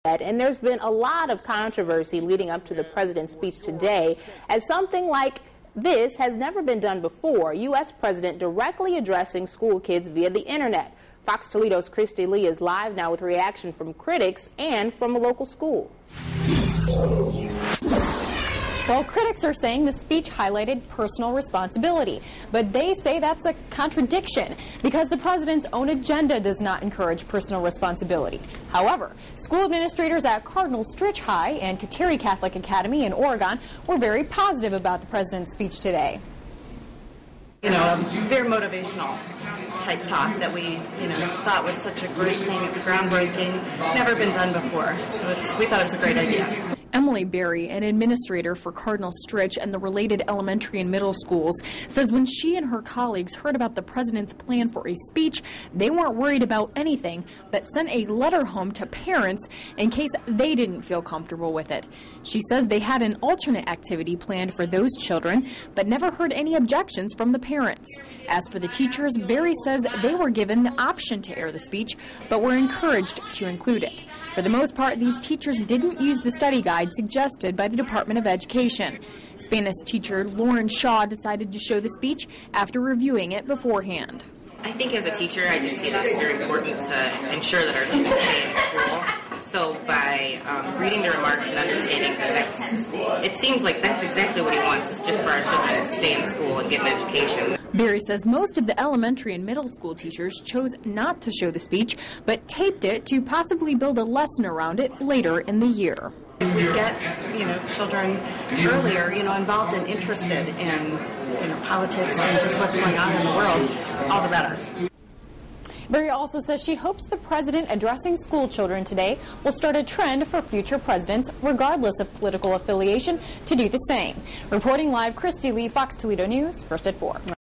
And there's been a lot of controversy leading up to the president's speech today, as something like this has never been done before. U.S. President directly addressing school kids via the internet. Fox Toledo's Kristi Leigh is live now with reaction from critics and from a local school. Well, critics are saying the speech highlighted personal responsibility, but they say that's a contradiction because the president's own agenda does not encourage personal responsibility. However, school administrators at Cardinal Stritch High and Kateri Catholic Academy in Oregon were very positive about the president's speech today. You know, very motivational type talk that we, thought was such a great thing. It's groundbreaking, never been done before, so we thought it was a great idea. Emily Berry, an administrator for Cardinal Stritch and the related elementary and middle schools, says when she and her colleagues heard about the president's plan for a speech, they weren't worried about anything, but sent a letter home to parents in case they didn't feel comfortable with it. She says they had an alternate activity planned for those children, but never heard any objections from the parents. As for the teachers, Berry says they were given the option to air the speech, but were encouraged to include it. For the most part, these teachers didn't use the study guide suggested by the Department of Education. Spanish teacher Lauren Shaw decided to show the speech after reviewing it beforehand. I think as a teacher, I just see that it's very important to ensure that our students stay in school. So by reading the remarks and understanding that it seems like that's exactly what he wants, is just for our children to stay in school and get an education. Berry says most of the elementary and middle school teachers chose not to show the speech, but taped it to possibly build a lesson around it later in the year. We get, children earlier, involved and interested in, politics and just what's going on in the world, all the better. Berry also says she hopes the president addressing school children today will start a trend for future presidents, regardless of political affiliation, to do the same. Reporting live, Kristi Leigh, Fox Toledo News, first at 4.